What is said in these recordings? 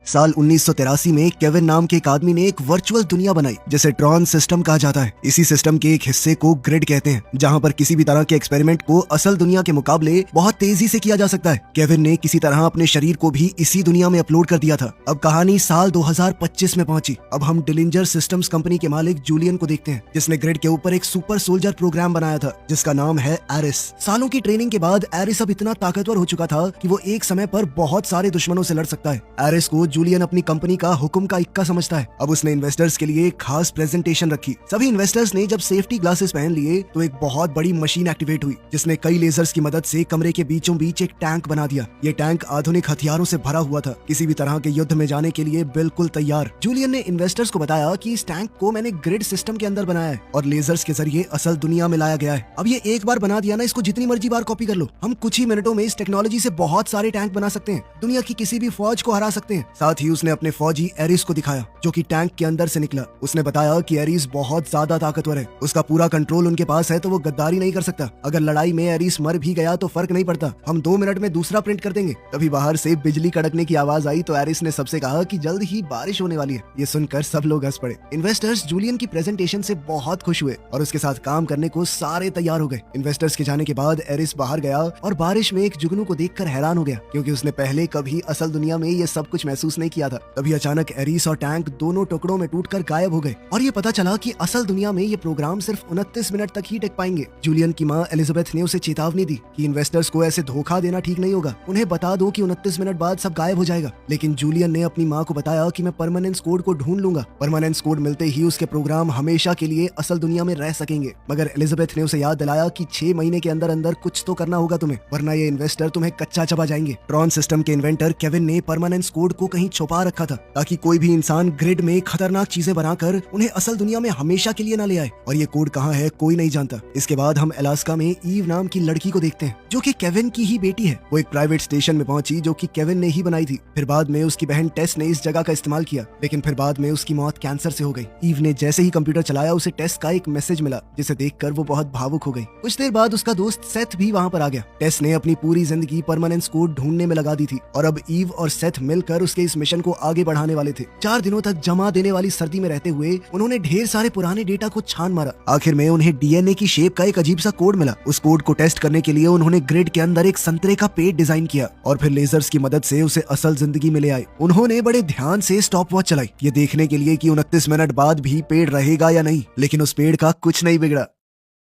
साल 1983 में केविन नाम के एक आदमी ने एक वर्चुअल दुनिया बनाई जिसे ट्रॉन सिस्टम कहा जाता है। इसी सिस्टम के एक हिस्से को ग्रिड कहते हैं, जहां पर किसी भी तरह के एक्सपेरिमेंट को असल दुनिया के मुकाबले बहुत तेजी से किया जा सकता है। केविन ने किसी तरह अपने शरीर को भी इसी दुनिया में अपलोड कर दिया था। अब कहानी साल 2025 में पहुंची। अब हम डिलिंजर सिस्टम्स कंपनी के मालिक जूलियन को देखते हैं, जिसने ग्रिड के ऊपर एक सुपर सोल्जर प्रोग्राम बनाया था जिसका नाम है एरिस। सालों की ट्रेनिंग के बाद एरिस अब इतना ताकतवर हो चुका था कि वो एक समय पर बहुत सारे दुश्मनों से लड़ सकता है। एरिस को जूलियन अपनी कंपनी का हुक्म का इक्का समझता है। अब उसने इन्वेस्टर्स के लिए एक खास प्रेजेंटेशन रखी। सभी इन्वेस्टर्स ने जब सेफ्टी ग्लासेस पहन लिए तो एक बहुत बड़ी मशीन एक्टिवेट हुई जिसने कई लेजर्स की मदद से कमरे के बीचों बीच एक टैंक बना दिया। ये टैंक आधुनिक हथियारों से भरा हुआ था, किसी भी तरह के युद्ध में जाने के लिए बिल्कुल तैयार। जूलियन ने इन्वेस्टर्स को बताया कि इस टैंक को मैंने ग्रिड सिस्टम के अंदर बनाया है और लेजर्स के जरिए असल दुनिया में लाया गया है। अब ये एक बार बना दिया ना, इसको जितनी मर्जी बार कॉपी कर लो। हम कुछ ही मिनटों में इस टेक्नोलॉजी से बहुत सारे टैंक बना सकते हैं, दुनिया की किसी भी फौज को हरा सकते हैं। साथ ही उसने अपने फौजी एरिस को दिखाया जो कि टैंक के अंदर से निकला। उसने बताया कि एरिस बहुत ज्यादा ताकतवर है, उसका पूरा कंट्रोल उनके पास है तो वो गद्दारी नहीं कर सकता। अगर लड़ाई में एरिस मर भी गया तो फर्क नहीं पड़ता, हम 2 मिनट में दूसरा प्रिंट कर देंगे। तभी बाहर से बिजली कड़कने की आवाज आई तो एरिस ने सबसे कहा कि जल्द ही बारिश होने वाली है। ये सुनकर सब लोग हंस पड़े। इन्वेस्टर्स जूलियन की प्रेजेंटेशन से बहुत खुश हुए और उसके साथ काम करने को सारे तैयार हो गए। इन्वेस्टर्स के जाने के बाद एरिस बाहर गया और बारिश में एक जुगनू को देखकर हैरान हो गया, क्योंकि उसने पहले कभी असल दुनिया में ये सब कुछ महसूस नहीं किया था। तभी अचानक एरिस और टैंक दोनों टुकड़ों में टूटकर गायब हो गए और ये पता चला कि असल दुनिया में ये प्रोग्राम सिर्फ 29 मिनट तक ही टिक पाएंगे। जूलियन की माँ एलिजाबेथ ने उसे चेतावनी दी कि इन्वेस्टर्स को ऐसे धोखा देना ठीक नहीं होगा, उन्हें बता दो कि 29 मिनट बाद सब गायब हो जाएगा। लेकिन जूलियन ने अपनी माँ को बताया कि मैं परमानेंस कोड को ढूंढ लूंगा, परमानेंस कोड मिलते ही उसके प्रोग्राम हमेशा के लिए असल दुनिया में रह सकेंगे। मगर एलिजाबेथ ने उसे याद दिलाया कि 6 महीने के अंदर अंदर कुछ तो करना होगा तुम्हें, वरना ये इन्वेस्टर तुम्हें कच्चा चबा जाएंगे। ट्रॉन सिस्टम के इन्वेंटर केविन ने परमानेंस कोड को कहीं छुपा रखा था ताकि कोई भी इंसान ग्रिड में खतरनाक चीजें बनाकर उन्हें असल दुनिया में हमेशा के लिए ना ले आए। और ये कोड कहाँ है कोई नहीं जानता। इसके बाद हम अलास्का में ईव नाम की लड़की को देखते हैं जो कि केविन की ही बेटी है। वो एक प्राइवेट स्टेशन में पहुंची जो कि केविन ने ही बनाई थी। फिर बाद में उसकी बहन टेस ने इस जगह का इस्तेमाल किया, लेकिन फिर बाद में उसकी मौत कैंसर से हो गई। ईव ने जैसे ही कंप्यूटर चलाया उसे टेस का एक मैसेज मिला जिसे देखकर वो बहुत भावुक हो गई। कुछ देर बाद उसका दोस्त सेथ भी वहाँ पर आ गया। टेस ने अपनी पूरी जिंदगी परमानेंस कोड ढूंढने में लगा दी थी और अब ईव और सेथ मिलकर उसके इस मिशन को आगे बढ़ाने वाले थे। 4 दिनों तक जमा देने वाली सर्दी में रहते हुए उन्होंने ढेर सारे पुराने डेटा को छान मारा। आखिर में उन्हें डीएनए की शेप का एक अजीब सा कोड मिला। उस कोड को टेस्ट करने के लिए उन्होंने ग्रिड के अंदर एक संतरे का पेड़ डिजाइन किया और फिर लेजर्स की मदद से उसे असल जिंदगी में ले आए। उन्होंने बड़े ध्यान से स्टॉप वॉच चलाई, ये देखने के लिए कि 29 मिनट बाद भी पेड़ रहेगा या नहीं, लेकिन उस पेड़ का कुछ नहीं बिगड़ा।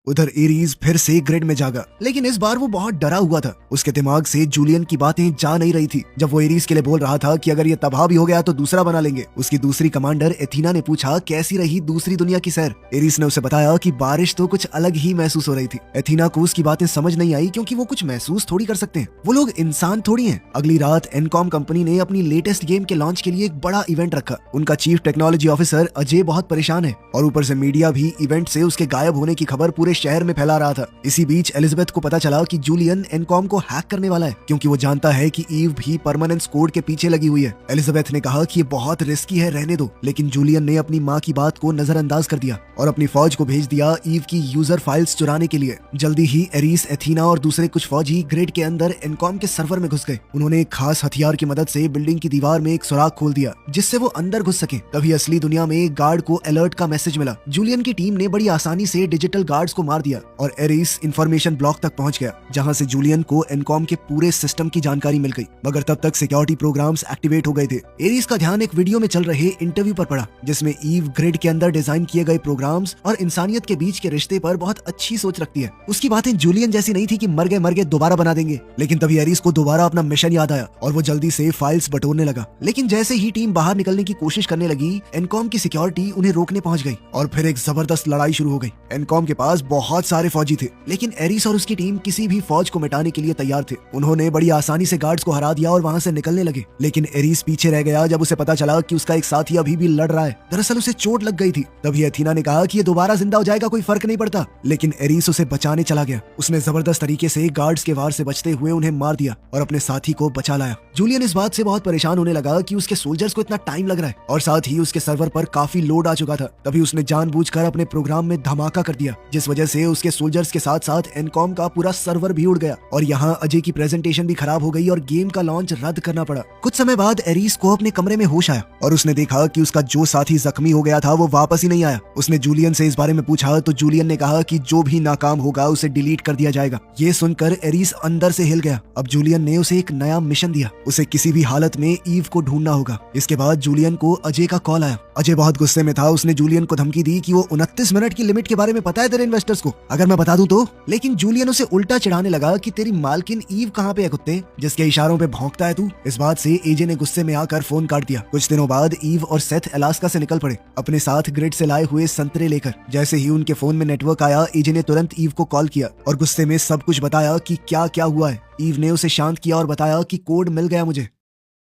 उधर एरीज फिर से ग्रिड में जागा, लेकिन इस बार वो बहुत डरा हुआ था। उसके दिमाग से जूलियन की बातें जा नहीं रही थी। जब वो एरीज के लिए बोल रहा था कि अगर ये तबाह भी हो गया तो दूसरा बना लेंगे। उसकी दूसरी कमांडर एथीना ने पूछा कैसी रही दूसरी दुनिया की सैर। एरीज ने उसे बताया कि बारिश तो कुछ अलग ही महसूस हो रही थी। एथीना को उसकी बातें समझ नहीं आई क्योंकि वो कुछ महसूस थोड़ी कर सकते हैं, वो लोग इंसान थोड़ी हैं। अगली रात एनकॉम कंपनी ने अपनी लेटेस्ट गेम के लॉन्च के लिए एक बड़ा इवेंट रखा। उनका चीफ टेक्नोलॉजी ऑफिसर अजय बहुत परेशान है और ऊपर से मीडिया भी इवेंट से उसके गायब होने की खबर पूरे शहर में फैला रहा था। इसी बीच एलिजाबेथ को पता चला कि जूलियन एनकॉम को हैक करने वाला है, क्योंकि वो जानता है कि ईव भी परमानेंस कोड के पीछे लगी हुई है। एलिजाबेथ ने कहा कि ये बहुत रिस्की है, रहने दो, लेकिन जूलियन ने अपनी माँ की बात को नजरअंदाज कर दिया और अपनी फौज को भेज दिया ईव की यूजर फाइल्स चुराने के लिए। जल्दी ही एरिस, एथीना और दूसरे कुछ फौजी ग्रिड के अंदर एनकॉम के सर्वर में घुस गए। उन्होंने एक खास हथियार की मदद से बिल्डिंग की दीवार में एक सुराख खोल दिया जिससे वो अंदर घुस सके। तभी असली दुनिया में एक गार्ड को अलर्ट का मैसेज मिला। जूलियन की टीम ने बड़ी आसानी से डिजिटल गार्ड्स को मार दिया और एरिस इंफॉर्मेशन ब्लॉक तक पहुंच गया, जहां से जूलियन को एनकॉम के पूरे सिस्टम की जानकारी मिल गई। मगर तब तक सिक्योरिटी प्रोग्राम्स एक्टिवेट हो गए थे। एरिस का ध्यान एक वीडियो में चल रहे इंटरव्यू पर पड़ा जिसमें ईव ग्रिड के अंदर डिजाइन किए गए प्रोग्राम्स और इंसानियत के बीच के रिश्ते पर बहुत अच्छी सोच रखती है। उसकी बातें जूलियन जैसी नहीं थी कि मर गए दोबारा बना देंगे। लेकिन तभी एरिस को दोबारा अपना मिशन याद आया और वो जल्दी से फाइल्स बटोरने लगा। लेकिन जैसे ही टीम बाहर निकलने की कोशिश करने लगी, एनकॉम की सिक्योरिटी उन्हें रोकने पहुंच गई और फिर एक जबरदस्त लड़ाई शुरू हो गई। एनकॉम के पास बहुत सारे फौजी थे, लेकिन एरिस और उसकी टीम किसी भी फौज को मिटाने के लिए तैयार थे। उन्होंने बड़ी आसानी से गार्ड्स को हरा दिया और वहां से निकलने लगे। लेकिन एरिस पीछे रह गया जब उसे पता चला कि उसका एक साथी अभी भी लड़ रहा है। दरअसल उसे चोट लग गई थी। तभी एथीना ने कहा कि ये दोबारा जिंदा हो जाएगा, कोई फर्क नहीं पड़ता। लेकिन एरिस उसे बचाने चला गया। उसने जबरदस्त तरीके से गार्ड्स के वार से बचते हुए उन्हें मार दिया और अपने साथी को बचा लाया। जूलियन इस बात से बहुत परेशान होने लगा कि उसके सोल्जर्स को इतना टाइम लग रहा है और साथ ही उसके सर्वर पर काफी लोड आ चुका था। तभी उसने जानबूझकर अपने प्रोग्राम में धमाका कर दिया, जिस वजह से उसके सोल्जर्स के साथ साथ एनकॉम का पूरा सर्वर भी उड़ गया और यहाँ अजय की प्रेजेंटेशन भी खराब हो गई और गेम का लॉन्च रद्द करना पड़ा। कुछ समय बाद एरिस को अपने कमरे में होश आया और उसने देखा कि उसका जो साथी जख्मी हो गया था वो वापस ही नहीं आया। उसने जूलियन से इस बारे में पूछा तो जूलियन ने कहा कि जो भी नाकाम होगा उसे डिलीट कर दिया जाएगा। ये सुनकर एरिस अंदर से हिल गया। अब जूलियन ने उसे एक नया मिशन दिया, उसे किसी भी हालत में ईव को ढूंढना होगा। इसके बाद जूलियन को अजय का कॉल आया। अजय बहुत गुस्से में था। उसने जूलियन को धमकी दी कि वो 29 मिनट की लिमिट के बारे में पता है तेरे इन्वेस्टर्स को, अगर मैं बता दूं तो। लेकिन जूलियन उसे उल्टा चिढ़ाने लगा कि तेरी मालकिन ईव कहाँ पे है कुत्ते, जिसके इशारों पे भौंकता है तू। इस बात से एजे ने गुस्से में आकर फोन काट दिया। कुछ दिनों बाद ईव और सेथ अलास्का से निकल पड़े, अपने साथ ग्रिड से लाए हुए संतरे लेकर। जैसे ही उनके फोन में नेटवर्क आया, एजे ने तुरंत ईव को कॉल किया और गुस्से में सब कुछ बताया कि क्या क्या हुआ है। ईव ने उसे शांत किया और बताया कि कोड मिल गया मुझे।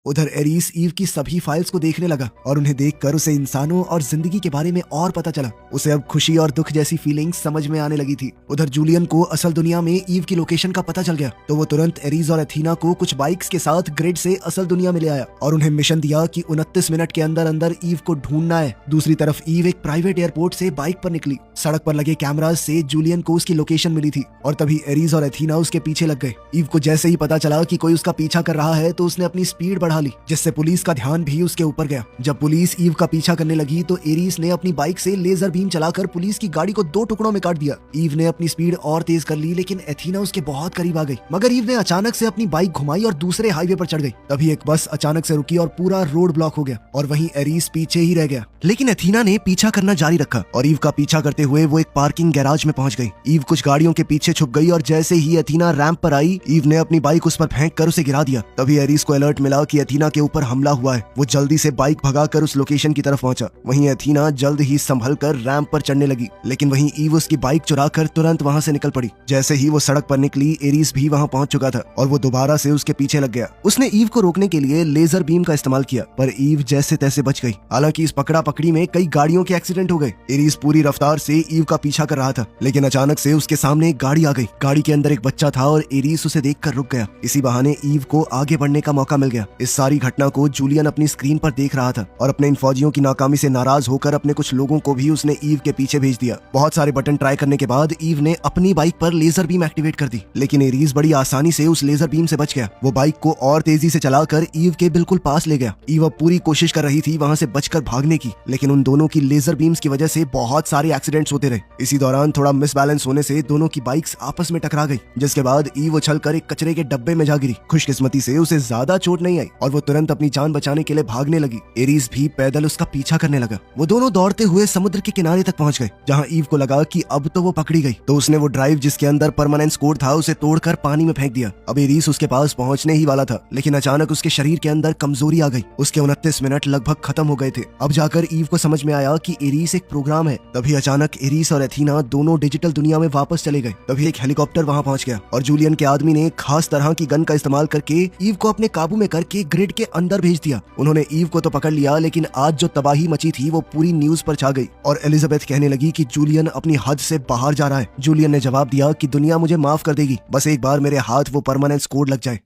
उधर एरिस ईव की सभी फाइल्स को देखने लगा और उन्हें देखकर उसे इंसानों और जिंदगी के बारे में और पता चला। उसे अब खुशी और दुख जैसी फीलिंग्स समझ में आने लगी थी। उधर जूलियन को असल दुनिया में ईव की लोकेशन का पता चल गया तो वो तुरंत एरिस और एथीना को कुछ बाइक्स के साथ ग्रिड से असल दुनिया में ले आया और उन्हें मिशन दिया कि 29 मिनट के अंदर अंदर ईव को ढूंढना है। दूसरी तरफ ईव एक प्राइवेट एयरपोर्ट से बाइक पर निकली। सड़क पर लगे कैमराज से जूलियन को उसकी लोकेशन मिली थी और तभी एरिस और एथीना उसके पीछे लग गए। ईव को जैसे ही पता चला कि कोई उसका पीछा कर रहा है तो उसने अपनी स्पीड बढ़ा ली, जिससे पुलिस का ध्यान भी उसके ऊपर गया। जब पुलिस ईव का पीछा करने लगी तो एरिस ने अपनी बाइक से लेजर बीम चलाकर पुलिस की गाड़ी को 2 टुकड़ों में काट दिया। ईव ने अपनी स्पीड और तेज कर ली लेकिन एथीना उसके बहुत करीब आ गई, मगर ईव ने अचानक से अपनी बाइक घुमाई और दूसरे हाईवे पर चढ़ गई। तभी एक बस अचानक से रुकी और पूरा रोड ब्लॉक हो गया और वहीं एरिस पीछे ही रह गया। लेकिन एथीना ने पीछा करना जारी रखा और ईव का पीछा करते हुए वो एक पार्किंग गैराज में पहुंच गई। ईव कुछ गाड़ियों के पीछे छुप गई और जैसे ही एथीना रैंप पर आई, ईव ने अपनी बाइक उस पर फेंक कर उसे गिरा दिया। तभी एरिस को अलर्ट मिला कि एथीना के ऊपर हमला हुआ है। वो जल्दी से बाइक भगाकर उस लोकेशन की तरफ पहुंचा। वहीं एथीना जल्द ही संभल कर रैंप पर चढ़ने लगी, लेकिन वहीं ईव उसकी बाइक चुराकर तुरंत वहां से निकल पड़ी। जैसे ही वो सड़क पर निकली, एरिस भी वहां पहुंच चुका था और वो दोबारा से उसके पीछे लग गया। उसने ईव को रोकने के लिए लेजर बीम का इस्तेमाल किया, पर ईव जैसे तैसे बच गई। हालांकि इस पकड़ा पकड़ी में कई गाड़ियों के एक्सीडेंट हो गए। एरिस पूरी रफ्तार से ईव का पीछा कर रहा था, लेकिन अचानक से उसके सामने एक गाड़ी आ गई। गाड़ी के अंदर एक बच्चा था और एरिस उसे देखकर रुक गया। इसी बहाने ईव को आगे बढ़ने का मौका मिल गया। इस सारी घटना को जूलियन अपनी स्क्रीन पर देख रहा था और अपने इन फौजियों की नाकामी से नाराज होकर अपने कुछ लोगों को भी उसने ईव के पीछे भेज दिया। बहुत सारे बटन ट्राई करने के बाद ईव ने अपनी बाइक पर लेजर बीम एक्टिवेट कर दी, लेकिन एरिस बड़ी आसानी से उस लेजर बीम से बच गया। वो बाइक को और तेजी से चलाकर ईव के बिल्कुल पास ले गया। ईव अब पूरी कोशिश कर रही थी वहां से बचकर भागने की, लेकिन उन दोनों की लेजर बीम्स की वजह से बहुत सारे एक्सीडेंट्स होते रहे। इसी दौरान थोड़ा मिसबैलेंस होने से दोनों की बाइक्स आपस में टकरा गई, जिसके बाद ईव उछलकर एक कचरे के डब्बे में जा गिरी। खुशकिस्मती से उसे ज्यादा चोट नहीं आई और वो तुरंत अपनी जान बचाने के लिए भागने लगी। एरिस भी पैदल उसका पीछा करने लगा। वो दोनों दौड़ते हुए समुद्र के किनारे तक पहुंच गए, जहां ईव को लगा कि अब तो वो पकड़ी गई। तो उसने वो ड्राइव जिसके अंदर परमानेंट कोड था उसे तोड़कर पानी में फेंक दिया। अब एरिस उसके पास पहुंचने ही वाला था, लेकिन अचानक उसके शरीर के अंदर कमजोरी आ गई। उसके 29 मिनट लगभग खत्म हो गए थे। अब जाकर ईव को समझ में आया कि एरिस एक प्रोग्राम है। तभी अचानक एरिस और एथीना दोनों डिजिटल दुनिया में वापस चले गए। तभी एक हेलीकॉप्टर वहां पहुंच गया और जूलियन के आदमी ने खास तरह की गन का इस्तेमाल करके ईव को अपने काबू में करके ग्रिड के अंदर भेज दिया। उन्होंने ईव को तो पकड़ लिया, लेकिन आज जो तबाही मची थी वो पूरी न्यूज पर छा गई और एलिजाबेथ कहने लगी कि जूलियन अपनी हद से बाहर जा रहा है। जूलियन ने जवाब दिया कि दुनिया मुझे माफ कर देगी, बस एक बार मेरे हाथ वो परमानेंट कोड लग जाए।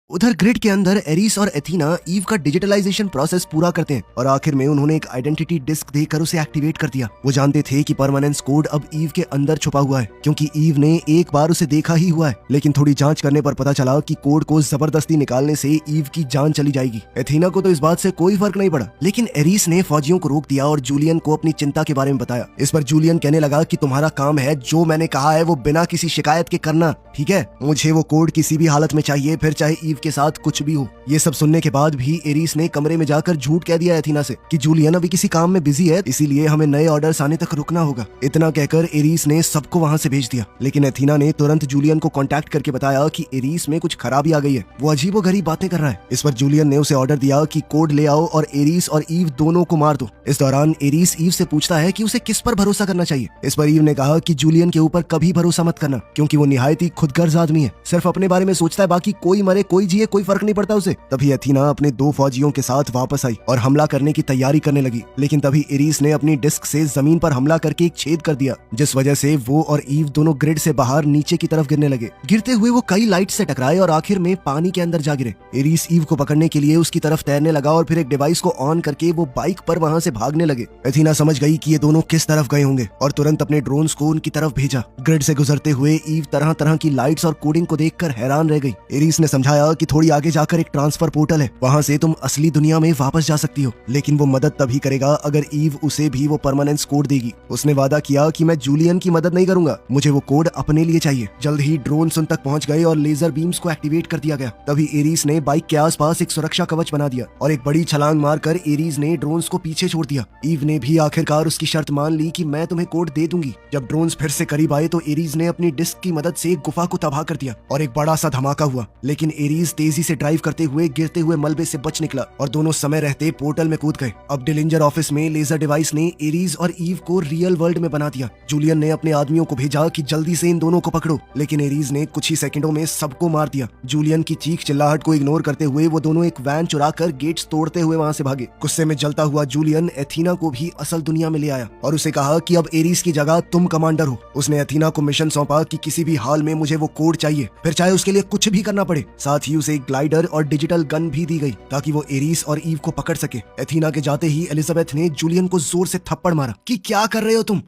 उधर ग्रिड के अंदर एरिस और एथीना ईव का डिजिटलाइजेशन प्रोसेस पूरा करते हैं और आखिर में उन्होंने एक आइडेंटिटी डिस्क देकर उसे एक्टिवेट कर दिया। वो जानते थे कि परमानेंस कोड अब ईव के अंदर छुपा हुआ है, क्योंकि ईव ने एक बार उसे देखा ही हुआ है। लेकिन थोड़ी जांच करने पर पता चला कि कोड को जबरदस्ती निकालने से ईव की जान चली जाएगी। एथीना को तो इस बात से कोई फर्क नहीं पड़ा, लेकिन एरिस ने फौजियों को रोक दिया और जूलियन को अपनी चिंता के बारे में बताया। इस पर जूलियन कहने लगा कि तुम्हारा काम है जो मैंने कहा है वो बिना किसी शिकायत के करना, ठीक है? मुझे वो कोड किसी भी हालत में चाहिए, फिर चाहे ईव के साथ कुछ भी हो। ये सब सुनने के बाद भी एरिस ने कमरे में जाकर झूठ कह दिया एथीना से कि जूलियन अभी किसी काम में बिजी है, इसीलिए हमें नए ऑर्डर्स आने तक रुकना होगा। इतना कहकर एरिस ने सबको वहां से भेज दिया, लेकिन एथीना ने तुरंत जूलियन को कांटेक्ट करके बताया कि एरिस में कुछ खराबी आ गई है, वो अजीबोगरीब बातें कर रहा है। इस पर जूलियन ने उसे ऑर्डर दिया कि कोड ले आओ और एरिस और ईव दोनों को मार दो। इस दौरान एरिस ईव से पूछता है कि उसे किस पर भरोसा करना चाहिए। इस पर ईव ने कहा कि जूलियन के ऊपर कभी भरोसा मत करना, क्योंकि वो निहायत ही खुदगर्ज आदमी है, सिर्फ अपने बारे में सोचता है, बाकी कोई मरे कोई जिए, कोई फर्क नहीं पड़ता उसे। तभी एथीना अपने 2 फौजियों के साथ वापस आई और हमला करने की तैयारी करने लगी, लेकिन तभी एरीस ने अपनी डिस्क से जमीन पर हमला करके एक छेद कर दिया, जिस वजह से वो और ईव दोनों ग्रिड से बाहर नीचे की तरफ गिरने लगे। गिरते हुए वो कई लाइट से टकराए और आखिर में पानी के अंदर जा गिरे। एरीस ईव को पकड़ने के लिए उसकी तरफ तैरने लगा और फिर एक डिवाइस को ऑन करके वो बाइक पर वहां से भागने लगे। एथीना समझ गई कि ये दोनों किस तरफ गए होंगे और तुरंत अपने ड्रोन्स को उनकी तरफ भेजा। ग्रिड से गुजरते हुए ईव तरह तरह की लाइट्स और कोडिंग को देखकर हैरान रह गई। एरीस ने समझाया कि थोड़ी आगे जाकर एक ट्रांसफर पोर्टल है, वहां से तुम असली दुनिया में वापस जा सकती हो, लेकिन वो मदद तभी करेगा अगर ईव उसे भी वो परमानेंस कोड देगी। उसने वादा किया कि मैं जूलियन की मदद नहीं करूंगा, मुझे वो कोड अपने लिए चाहिए। जल्द ही ड्रोन उन तक पहुंच गए और लेजर बीम्स को एक्टिवेट कर दिया गया। तभी एरीस ने बाइक के आसपास एक सुरक्षा कवच बना दिया और एक बड़ी छलांग मारकर एरीस ने ड्रोन्स को पीछे छोड़ दिया। ईव ने भी आखिरकार उसकी शर्त मान ली कि मैं तुम्हें कोड दे दूंगी। जब ड्रोन्स फिर से करीब आए तो एरीस ने अपनी डिस्क की मदद से एक गुफा को तबाह कर दिया और एक बड़ा सा धमाका हुआ, लेकिन एरीस तेजी से ड्राइव करते हुए गिरते हुए मलबे से बच निकला और दोनों समय रहते पोर्टल में कूद गए। अब डिलिंजर ऑफिस में लेजर डिवाइस ने एरीस और ईव को रियल वर्ल्ड में बना दिया। जूलियन ने अपने आदमियों को भेजा कि जल्दी से इन दोनों को पकड़ो, लेकिन एरीस ने कुछ ही सेकंडों में सबको मार दिया। जूलियन की चीख चिल्लाहट को इग्नोर करते हुए वो दोनों एक वैन चुराकर गेट्स तोड़ते हुए वहां से भागे। गुस्से में जलता हुआ जूलियन एथीना को भी असल दुनिया में ले आया और उसे कहा कि अब एरीस की जगह तुम कमांडर हो। उसने एथीना को मिशन सौंपा कि किसी भी हाल में मुझे वो कोड चाहिए, फिर चाहे उसके लिए कुछ भी करना पड़े। साथ ही उसे एक ग्लाइडर और डिजिटल गन भी दी गई ताकि वो एरीस और ईव को पकड़ सके। एथीना के जाते ही एलिजाबेथ ने जूलियन को जोर से थप्पड़ मारा कि क्या कर रहे हो तुम।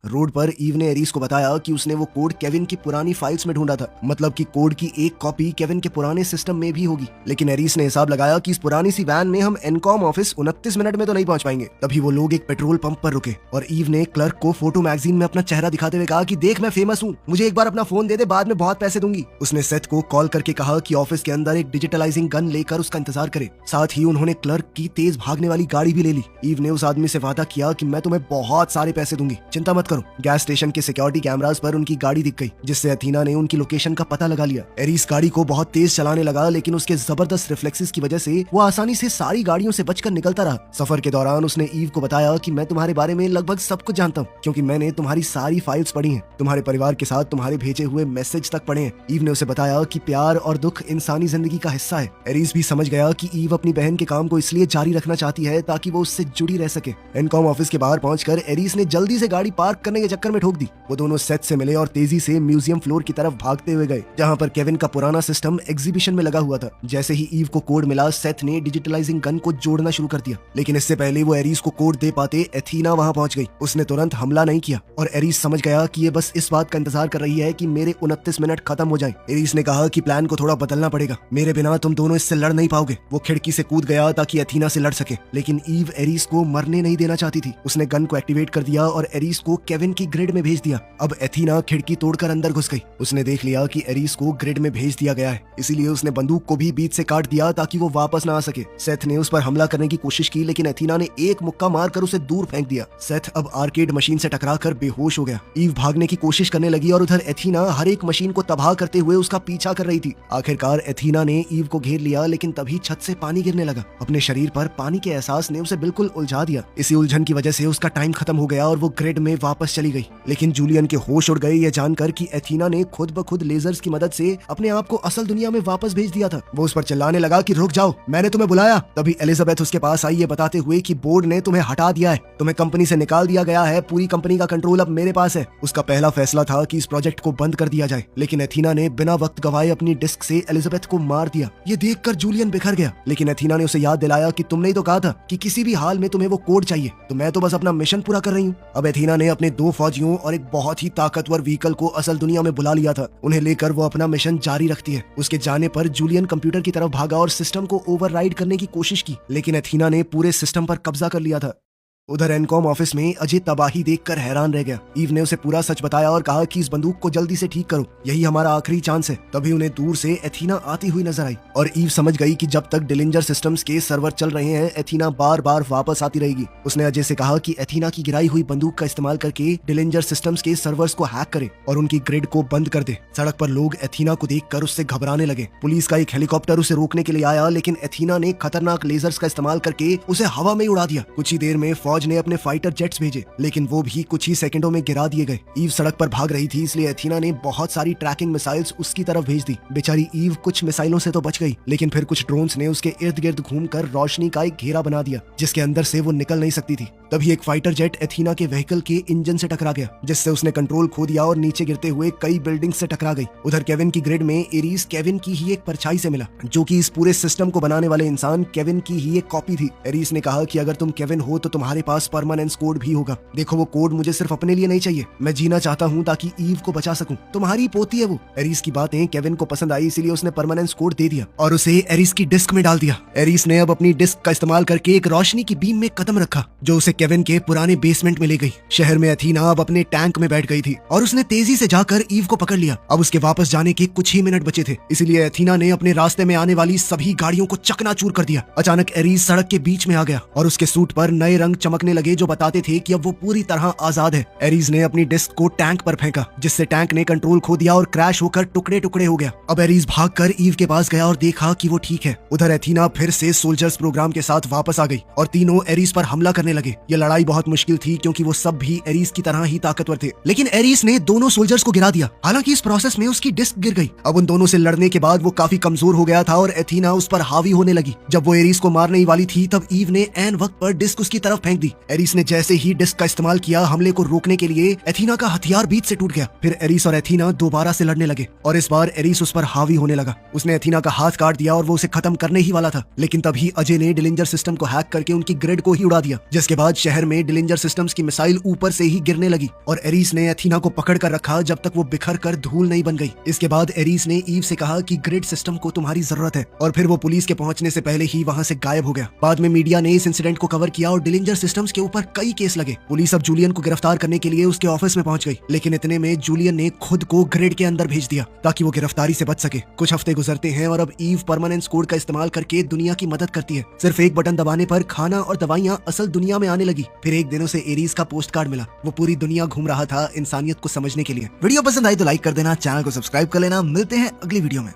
रोड पर ईव ने एरीस को बताया कि उसने वो कोड केविन की पुरानी फाइल्स में ढूंढा था, मतलब कि कोड की एक कॉपी केविन के पुराने सिस्टम में भी होगी। लेकिन एरीस ने हिसाब लगाया कि इस पुरानी सी वैन में हम एनकॉम ऑफिस 29 मिनट में तो नहीं पहुंच पाएंगे। तभी वो लोग एक पेट्रोल पंप पर रुके और ईव ने क्लर्क को फोटो मैगजीन में अपना चेहरा दिखाते हुए कहा कि देख मैं फेमस हूँ, मुझे एक बार अपना फोन दे दे, बाद में बहुत पैसे दूंगी। उसने सेथ को कॉल करके कहा कि ऑफिस के अंदर एक डिजिटलाइजिंग गन लेकर उसका इंतजार करे। साथ ही उन्होंने क्लर्क की तेज भागने वाली गाड़ी भी ले ली। ईव ने उस आदमी से वादा किया कि मैं तुम्हें बहुत सारे पैसे दूंगी, चिंता मत करो। गैस स्टेशन के सिक्योरिटी कैमरास पर उनकी गाड़ी दिख गई, जिससे एथीना ने उनकी लोकेशन का पता लगा लिया। एरीस गाड़ी को बहुत तेज चलाने लगा, लेकिन उसके जबरदस्त रिफ्लेक्सेस की वजह से वो आसानी से सारी गाड़ियों से बचकर निकलता रहा। सफर के दौरान उसने ईव को बताया कि मैं तुम्हारे बारे में लगभग सब कुछ जानता हूँ, क्योंकि मैंने तुम्हारी सारी फाइल्स पढ़ी हैं, तुम्हारे परिवार के साथ तुम्हारे भेजे हुए मैसेज तक पढ़े हैं। ईव ने उसे बताया कि प्यार और दुख इंसानी जिंदगी का हिस्सा है। एरीस भी समझ गया कि ईव अपनी बहन के काम को इसलिए जारी रखना चाहती है ताकि वो उससे जुड़ी रह सके। एनकॉम ऑफिस के बाहर पहुंचकर एरीस ने जल्दी से गाड़ी पार्क करने के चक्कर में ठोक दी। वो दोनों सेथ से मिले और तेजी से म्यूजियम फ्लोर की तरफ भागते हुए गए, जहां पर केविन का पुराना सिस्टम एग्जीबिशन में लगा हुआ था। जैसे ही ईव को कोड मिला, सेथ ने डिजिटलाइजिंग गन को जोड़ना शुरू कर दिया, लेकिन इससे पहले वो एरीस को कोड दे पाते एथीना वहां पहुंच गई। उसने तुरंत हमला नहीं किया और एरीस समझ गया कि ये बस इस बात का इंतजार कर रही है कि मेरे 29 मिनट खत्म हो जाएं। एरीस ने कहा कि प्लान को थोड़ा बदलना पड़ेगा, मेरे बिना तुम दोनों इससे लड़ नहीं पाओगे। वो खिड़की से कूद गया ताकि एथीना से लड़ सके, लेकिन ईव एरीस को मरने नहीं देना चाहती थी। उसने गन को एक्टिवेट कर दिया और एरीस को केविन की ग्रिड में भेज दिया। अब एथीना खिड़की तोड़कर अंदर घुस गई। उसने देख लिया कि एरीस को ग्रिड में भेज दिया गया है, इसीलिए उसने बंदूक को भी बीच से काट दिया ताकि वो वापस ना आ सके। सेथ ने उस पर हमला करने की कोशिश की, लेकिन एथीना ने एक मुक्का मारकर उसे दूर फेंक दिया। सेथ अब आर्केड मशीन से टकराकर बेहोश हो गया। ईव भागने की कोशिश करने लगी और उधर एथीना हर एक मशीन को तबाह करते हुए उसका पीछा कर रही थी। आखिरकार एथीना ने ईव को घेर लिया, लेकिन तभी छत से पानी गिरने लगा। अपने शरीर पर पानी के एहसास ने उसे बिल्कुल उलझा दिया। इसी उलझन की वजह से उसका टाइम खत्म हो गया और वो ग्रिड में वापस चली गई। लेकिन जूलियन के होश उड़ गए ये जानकर कि एथीना ने खुद ब खुद लेजर्स की मदद से अपने आप को असल दुनिया में वापस भेज दिया था। वो उस पर चिल्लाने लगा कि रुक जाओ, मैंने तुम्हें बुलाया। तभी एलिजाबेथ उसके पास आई ये बताते हुए कि बोर्ड ने तुम्हें हटा दिया है, तुम्हें कंपनी से निकाल दिया गया है, पूरी कंपनी का कंट्रोल अब मेरे पास है। उसका पहला फैसला था कि इस प्रोजेक्ट को बंद कर दिया जाए, लेकिन एथीना ने बिना वक्त गवाए अपनी डिस्क से एलिजाबेथ को मार दिया। ये देखकर जूलियन बिखर गया, लेकिन एथीना ने उसे याद दिलाया कि तुमने ही तो कहा था कि किसी भी हाल में तुम्हें वो कोड चाहिए, तो मैं तो बस अपना मिशन पूरा कर रही हूँ। अब एथीना ने अपने 2 फौजियों और एक बहुत ही ताकतवर व्हीकल को असल दुनिया में बुला लिया था। उन्हें लेकर वो अपना मिशन जारी रखती है। उसके जाने पर जूलियन कंप्यूटर की तरफ भागा और सिस्टम को ओवरराइड करने की कोशिश की, लेकिन एथीना ने पूरे सिस्टम पर कब्जा कर लिया था। उधर एनकॉम ऑफिस में अजय तबाही देखकर हैरान रह गया। ईव ने उसे पूरा सच बताया और कहा कि इस बंदूक को जल्दी से ठीक करो, यही हमारा आखिरी चांस है। तभी उन्हें दूर से एथीना आती हुई नजर आई और ईव समझ गई कि जब तक डिलिंजर सिस्टम्स के सर्वर चल रहे हैं, एथीना बार बार वापस आती रहेगी। उसने अजय से कहा कि एथीना की गिराई हुई बंदूक का इस्तेमाल करके डिलिंजर सिस्टम्स के सर्वर्स को हैक करे और उनकी ग्रिड को बंद कर दे। सड़क पर लोग एथीना को देखकर उससे घबराने लगे। पुलिस का एक हेलीकॉप्टर उसे रोकने के लिए आया, लेकिन एथीना ने खतरनाक लेजर्स का इस्तेमाल करके उसे हवा में उड़ा दिया। कुछ ही देर में फौज फौज ने अपने फाइटर जेट्स भेजे, लेकिन वो भी कुछ ही सेकंडों में गिरा दिए गए। ईव सड़क पर भाग रही थी, इसलिए एथीना ने बहुत सारी ट्रैकिंग मिसाइल्स उसकी तरफ भेज दी। बेचारी ईव कुछ मिसाइलों से तो बच गई, लेकिन फिर कुछ ड्रोन्स ने उसके इर्द गिर्द घूमकर रोशनी का एक घेरा बना दिया, जिसके अंदर से वो निकल नहीं सकती थी। तभी एक फाइटर जेट एथीना के व्हीकल के इंजन से टकरा गया, जिससे उसने कंट्रोल खो दिया और नीचे गिरते हुए कई बिल्डिंग से टकरा गई। उधर केविन की ग्रिड में एरीज केविन की ही एक परछाई से मिला, जो कि इस पूरे सिस्टम को बनाने वाले इंसान केविन की ही एक कॉपी थी। एरीज ने कहा कि अगर तुम केविन हो तो तुम्हारे पास परमानेंस कोड भी होगा। देखो, वो कोड मुझे सिर्फ अपने लिए नहीं चाहिए, मैं जीना चाहता हूँ ताकि ईव को बचा सकूं। तुम्हारी पोती है वो। एरीज की बातें केविन को पसंद आई, इसीलिए उसने परमानेंस कोड दे दिया और उसे एरीज की डिस्क में डाल दिया। एरीज ने अब अपनी डिस्क का इस्तेमाल करके एक रोशनी की बीम में कदम रखा, जो उसे केविन के पुराने बेसमेंट में ले गई। शहर में एथीना अब अपने टैंक में बैठ गई थी और उसने तेजी से जाकर ईव को पकड़ लिया। अब उसके वापस जाने के कुछ ही मिनट बचे थे, इसलिए एथीना ने अपने रास्ते में आने वाली सभी गाड़ियों को चकनाचूर कर दिया। अचानक एरीज सड़क के बीच में आ गया और उसके सूट पर नए रंग चमकने लगे, जो बताते थे कि अब वो पूरी तरह आजाद है। एरीज ने अपनी डिस्क को टैंक पर फेंका, जिससे टैंक ने कंट्रोल खो दिया और क्रैश होकर टुकड़े टुकड़े हो गया। अब एरीज भागकर ईव के पास गया और देखा कि वो ठीक है। उधर एथीना फिर से सोल्जर्स प्रोग्राम के साथ वापस आ गई और तीनों एरीज पर हमला करने लगे। ये लड़ाई बहुत मुश्किल थी, क्योंकि वो सब भी एरीज की तरह ही ताकतवर थे, लेकिन एरीज ने दोनों सोल्जर्स को गिरा दिया। हालांकि इस प्रोसेस में उसकी डिस्क गिर गई। अब उन दोनों से लड़ने के बाद वो काफी कमजोर हो गया था और एथीना उस पर हावी होने लगी। जब वो एरीज को मारने ही वाली थी, तब ईव ने ऐन वक्त पर डिस्क उसकी तरफ फेंक दी। एरीज ने जैसे ही डिस्क का इस्तेमाल किया, हमले को रोकने के लिए एथीना का हथियार बीच से टूट गया। फिर एरीज और एथीना दोबारा से लड़ने लगे और इस बार एरीज उस पर हावी होने लगा। उसने एथीना का हाथ काट दिया और वो उसे खत्म करने ही वाला था, लेकिन तभी अजय ने डिलिंजर सिस्टम को हैक करके उनकी ग्रिड को ही उड़ा दिया, जिसके बाद शहर में डिलिंजर सिस्टम्स की मिसाइल ऊपर से ही गिरने लगी और एरीज ने एथीना को पकड़ कर रखा जब तक वो बिखर कर धूल नहीं बन गई। इसके बाद एरीज ने ईव से कहा कि ग्रिड सिस्टम को तुम्हारी जरूरत है, और फिर वो पुलिस के पहुंचने से पहले ही वहां से गायब हो गया। बाद में मीडिया ने इस इंसिडेंट को कवर किया और डिलिंजर सिस्टम्स के ऊपर कई केस लगे। पुलिस अब जूलियन को गिरफ्तार करने के लिए उसके ऑफिस में पहुंच गई, लेकिन इतने में जूलियन ने खुद को ग्रिड के अंदर भेज दिया ताकि वो गिरफ्तारी से बच सके। कुछ हफ्ते गुजरते हैं और अब ईव परमानेंस कोड का इस्तेमाल करके दुनिया की मदद करती है। सिर्फ एक बटन दबाने पर खाना और दवाइयां असल दुनिया में आने लगी। फिर एक दिन उसे एरीज का पोस्ट कार्ड मिला। वो पूरी दुनिया घूम रहा था इंसानियत को समझने के लिए। वीडियो पसंद आई तो लाइक कर देना, चैनल को सब्सक्राइब कर लेना। मिलते हैं अगली वीडियो में।